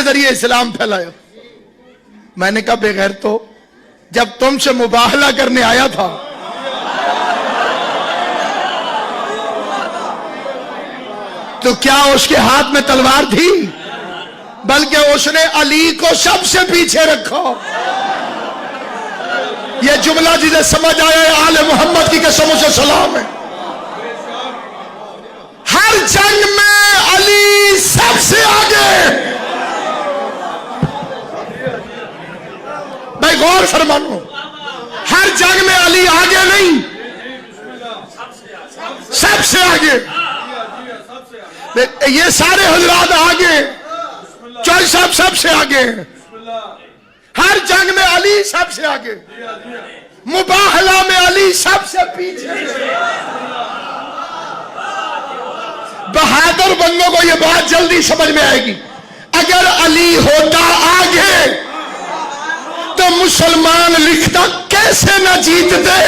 के जरिए इस्लाम फैलाया। मैंने कहा बेगैर तो जब तुमसे मुबाहला करने आया था तो क्या उसके हाथ में तलवार थी? बल्कि उसने अली को सबसे पीछे रखा। यह जुमला जिसे समझ आया आले मोहम्मद की कसम से सलाम है। हर जंग में अली सबसे आगे। भाई गौर फरमानो, हर जंग में अली आगे नहीं, सबसे आगे। ये सारे हजरात आगे, चौधरी साहब सबसे आगे। हर जंग में अली सबसे आगे, मुबाहला में अली सबसे पीछे। बहादुर बंदों को यह बात जल्दी समझ में आएगी। अगर अली होता आगे तो मुसलमान लिखता कैसे न जीतते।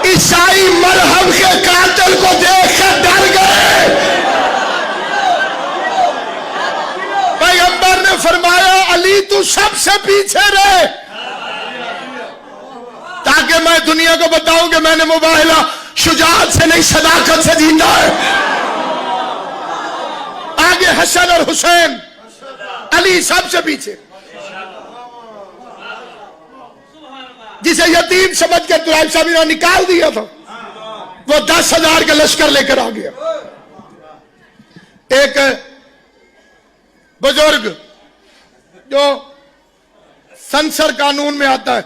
ईसाई मरहम के कातिल को देखकर डर गए। पैगंबर ने फरमाया अली तू सबसे पीछे रहे, ताकि मैं दुनिया को बताऊं कि मैंने मुबाहिला शुजाअत से नहीं सदाकत से जीता है। आगे हसन और हुसैन, अली सबसे पीछे। जिसे यतीम समझ कर तुराब साहब ने निकाल दिया था, वो 10,000 का लश्कर लेकर आ गया। एक बुजुर्ग जो संसर कानून में आता है,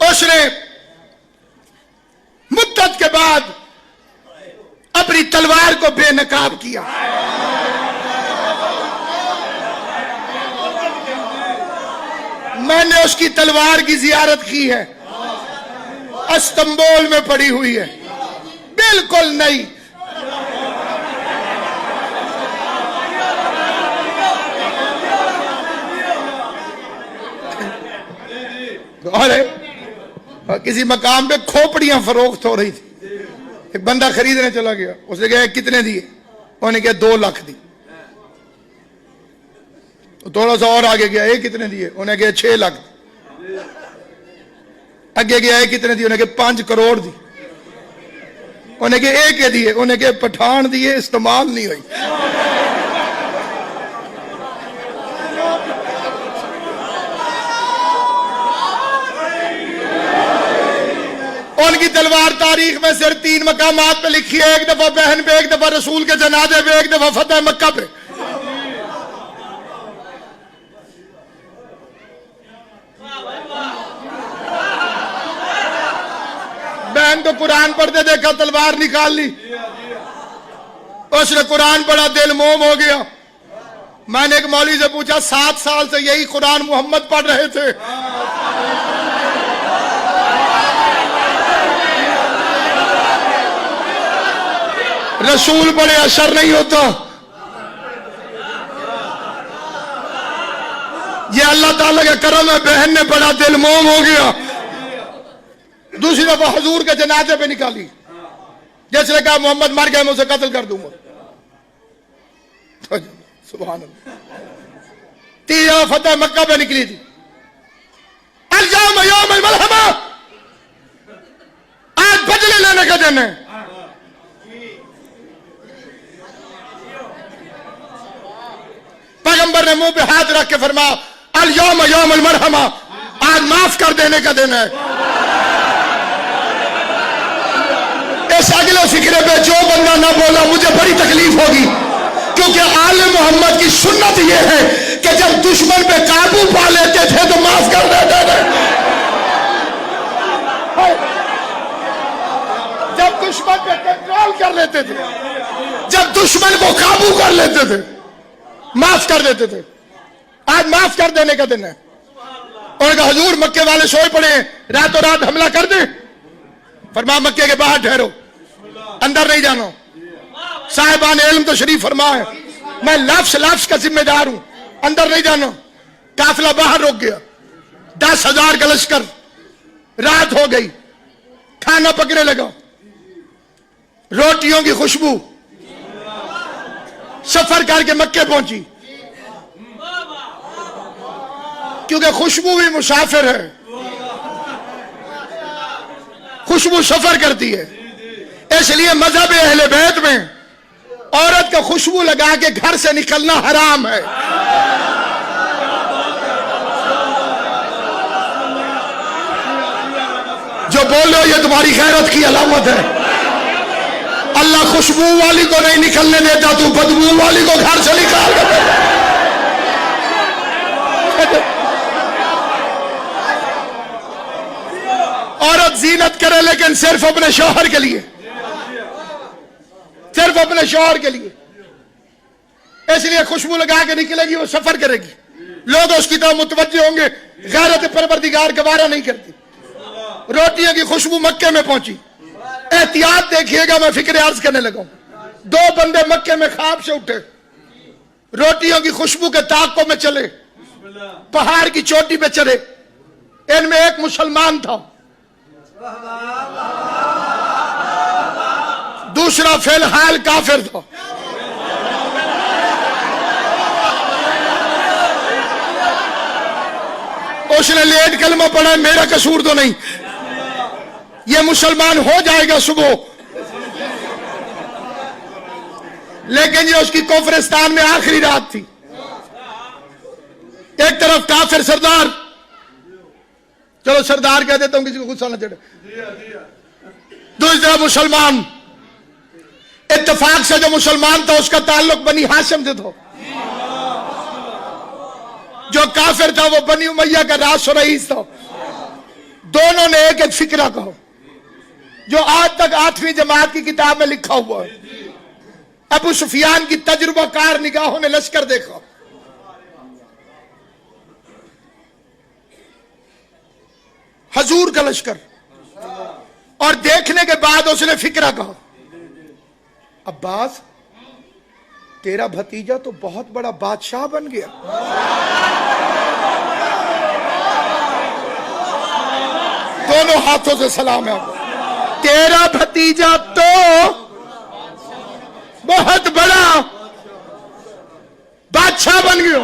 उसने मुद्दत के बाद अपनी तलवार को बेनकाब किया। मैंने उसकी तलवार की जियारत की है, इस्तांबुल में पड़ी हुई है, बिल्कुल नहीं। और किसी मकाम पे खोपड़ियां फरोख्त हो रही थी। एक बंदा खरीदने चला गया, उसने कहा कितने दिए? उन्होंने कहा 2 लाख दी। तो थोड़ा सा और आगे गया, ये कितने दिए? उन्हें कहा 6 लाख। आगे गया, कितने दिए? उन्हें कहा 5 करोड़ दी। उन्हें कहा एक दिए? उन्हें कहा पठान दिए, इस्तेमाल नहीं हुई। उनकी तलवार तारीख में सिर्फ 3 मकामात पे लिखी है। एक दफा बहन पे, एक दफा रसूल के जनाजे पे, एक दफा फतेह मक्का पे। बहन को कुरान पढ़ते देखा, तलवार निकाल ली। उसने कुरान पढ़ा, दिल मोम हो गया। मैंने एक मौलवी से पूछा, 7 साल से यही कुरान मोहम्मद पढ़ रहे थे, रसूल बड़े असर नहीं होता। ये अल्लाह ताला का करम है, बहन ने पढ़ा, दिल मोम हो गया। दूसरी दफा हुजूर के जनाजे पे निकाली, जैसे कहा मोहम्मद मर गए, मैं उसे कत्ल कर दूंगा। सुभान अल्लाह। 3 फतेह मक्का पे निकली थी। अल-यौम यौमुल मलहमा, आज बदले लेने का दिन है। पैगंबर ने मुंह पे हाथ रख के फरमाया, अल-यौम यौमुल मरहमा, आज माफ कर देने का दिन है। इस अगले फिक्रे पे जो बंदा ना बोला, मुझे बड़ी तकलीफ होगी, क्योंकि आले मोहम्मद की सुन्नत यह है कि जब दुश्मन पे काबू पा लेते थे तो माफ कर देते थे। जब दुश्मन पे कंट्रोल कर लेते थे, जब दुश्मन को काबू कर लेते थे, माफ कर देते थे। आज माफ कर देने का दिन है। और कहा हुजूर मक्के वाले सोए पड़े हैं, रातों रात हमला कर दे। फरमा मक्के के बाहर ठहरो, अंदर नहीं जाना। साहिबान इल्म तो शरीफ फरमा है, मैं लफ्ज का जिम्मेदार हूं, अंदर नहीं जाना। काफिला बाहर रुक गया, 10,000 का लश्कर। रात हो गई, खाना पकने लगा। रोटियों की खुशबू सफर करके मक्के पहुंची, क्योंकि खुशबू भी मुसाफिर है, खुशबू सफर करती है। इसलिए मजहब अहले बैत में औरत का खुशबू लगा के घर से निकलना हराम है। जो बोल रहे हो ये तुम्हारी गैरत की अलामत है। अल्लाह खुशबू वाली को नहीं निकलने देता, तू बदबू वाली को घर से निकाल कर। औरत जीनत करे लेकिन सिर्फ अपने शौहर के लिए, सिर्फ अपने शौहर के लिए। इसलिए खुशबू लगा के निकलेगी, वो सफर करेगी, लोग उसकी तरफ मुतवज्जे होंगे। गैरत परवरदिगार गवारा नहीं करती। रोटियों की खुशबू मक्के में पहुंची। एहतियात देखिएगा, मैं फिक्र अर्ज करने लगा। दो बंदे मक्के में ख्वाब से उठे, रोटियों की खुशबू के ताकों में चले, पहाड़ की चोटी पे चढ़े। इनमें एक मुसलमान था, दूसरा फिलहाल काफिर था। उसने लेट कलमा पढ़ा, मेरा कसूर तो नहीं, ये मुसलमान हो जाएगा सुबह। लेकिन ये उसकी कुफरिस्तान में आखिरी रात थी। एक तरफ काफिर सरदार, चलो सरदार कह देता हूं किसी को गुस्सा न चढ़े, दूसरी तरफ मुसलमान। इत्तेफाक से जो मुसलमान था उसका ताल्लुक बनी हाशिम से था, जो काफिर था वो बनी उमैया का रास रईस था। दोनों ने एक एक फिक्रा कहा जो आज तक 8वीं जमात की किताब में लिखा हुआ है। अबू सुफियान की तजुर्बाकार निगाहों ने लश्कर देखा, हजूर का लश्कर, और देखने के बाद उसने फिक्रा कहा, अब्बास तेरा भतीजा तो बहुत बड़ा बादशाह बन गया। दोनों हाथों से सलाम है आपको। तेरा भतीजा तो बहुत बड़ा बादशाह बन गया।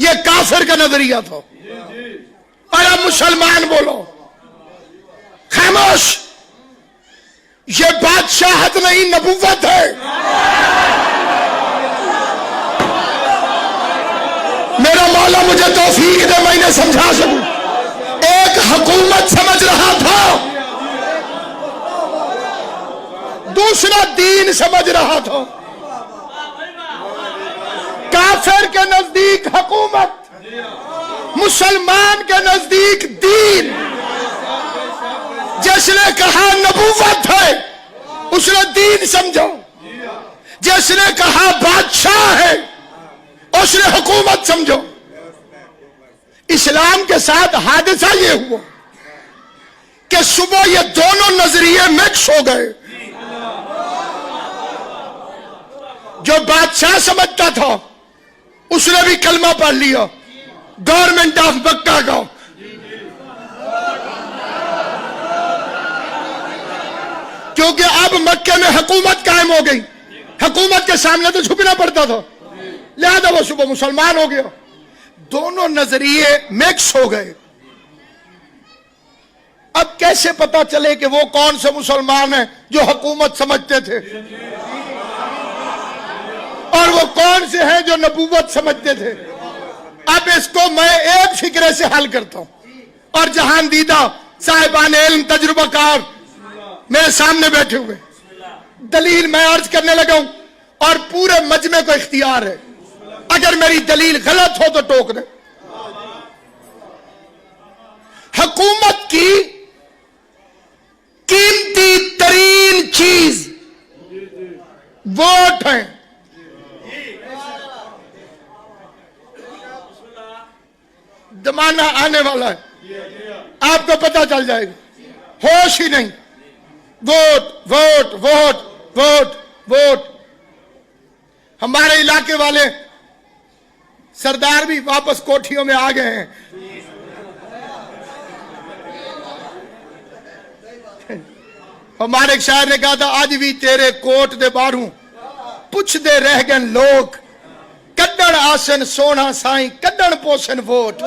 ये काफिर का नजरिया था। और अब मुसलमान बोलो, खामोश, ये बादशाहत नहीं नबुव्वत है। मेरा मौला मुझे तौफीक दे, मैं इन्हें समझा सकूं। एक हुकूमत समझ रहा था, दूसरा दीन समझ रहा था। काफिर के नजदीक हुकूमत, मुसलमान के नजदीक दीन। जिसने कहा नबूवत है उसने दीन समझो, जिसने कहा बादशाह है उसने हुकूमत समझो। इस्लाम के साथ हादसा ये हुआ कि सुबह ये दोनों नजरिए मिक्स हो गए। जो बादशाह समझता था उसने भी कलमा पढ़ लिया, गवर्नमेंट ऑफ मक्का का। क्योंकि अब मक्के में हुकूमत कायम हो गई, हुकूमत के सामने तो झुकना पड़ता था, लिहाजा वो सुबह मुसलमान हो गया। दोनों नजरिए मिक्स हो गए। अब कैसे पता चले कि वो कौन से मुसलमान हैं जो हुकूमत समझते थे और वो कौन से हैं जो नबूवत समझते थे? अब इसको मैं एक फिक्रे से हल करता हूं। और जहां दीदा साहिबान इल्म तजुर्बाकार मेरे सामने बैठे हुए, दलील मैं अर्ज करने लगा हूं और पूरे मजमे को इख्तियार है, अगर मेरी दलील गलत हो तो टोक दे। हुकूमत की कीमती तरीन चीज वोट है। जमाना आने वाला है, आपको पता चल जाएगा, होश ही नहीं। Vote vote vote vote vote. हमारे इलाके वाले सरदार भी वापस कोठियों में आ गए हैं। और मालिक शायर ने कहा था आज भी तेरे कोट दे बारू पुछदे रह गए लोग कड्डण आसन सोना साईं कड्डण पोषण वोट।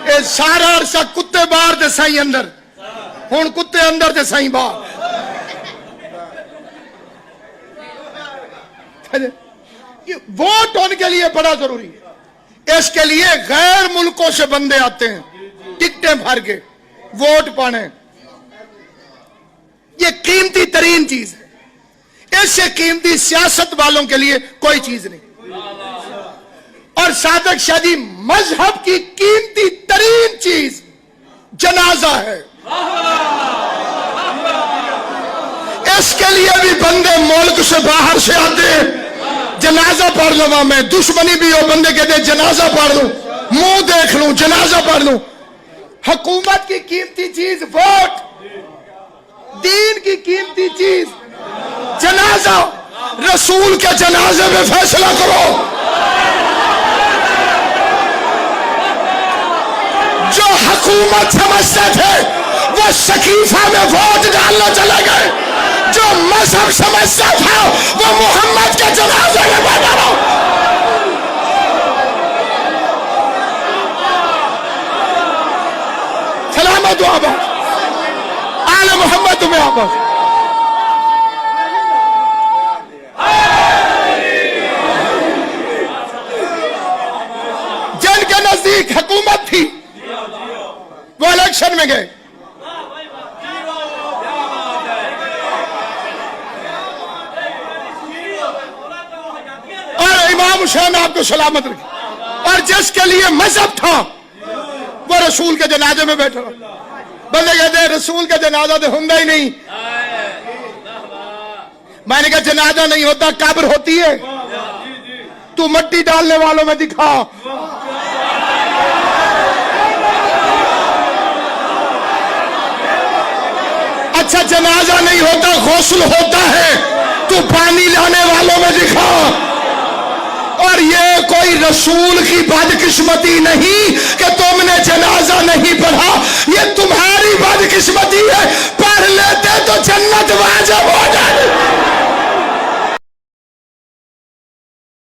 ये सारा अरसा कुत्ते बाहर ते साईं अंदर, हुण कुत्ते अंदर ते साईं बाहर। वोट उनके लिए बड़ा जरूरी है। इसके लिए गैर मुल्कों से बंदे आते हैं टिकटें भर के वोट पाने। ये कीमती तरीन चीज है, इससे कीमती सियासत वालों के लिए कोई चीज नहीं। और सादक शाह जी मजहब की कीमती तरीन चीज जनाजा है। इसके लिए भी बंदे मुल्क से बाहर से आते हैं। जनाजा पढ़ लूं मैं, दुश्मनी भी हो बंदे कहते जनाजा पढ़ लूं, मुंह देख लूं, जनाजा पढ़ लूं। हुकूमत की कीमती चीज वोट, दीन की कीमती चीज जनाजा। रसूल के जनाजे में फैसला करो। जो हुकूमत समझते थे वो सकीफा में वोट डालने चले गए, जो मजहब समझता था वो मोहम्मद के जनाजे में बैठा रहो। सलामत आबाद आले मोहम्मद तुम्हें आबाद। जिनके नजदीक हुकूमत थी वो इलेक्शन में गए। इमाम हुसैन आपको सलामत रखे। और जिसके लिए मजहब था वो रसूल के जनाजे में बैठा। बंदे कहते हैं रसूल का जनाजा तो होता ही नहीं। मैंने कहा जनाजा नहीं होता, कब्र होती है। तू मिट्टी डालने वालों में दिखा। अच्छा जनाजा नहीं होता, गौसल होता है, तू पानी लाने वालों में दिखा। और ये कोई रसूल की बदकिस्मती नहीं कि तुमने जनाजा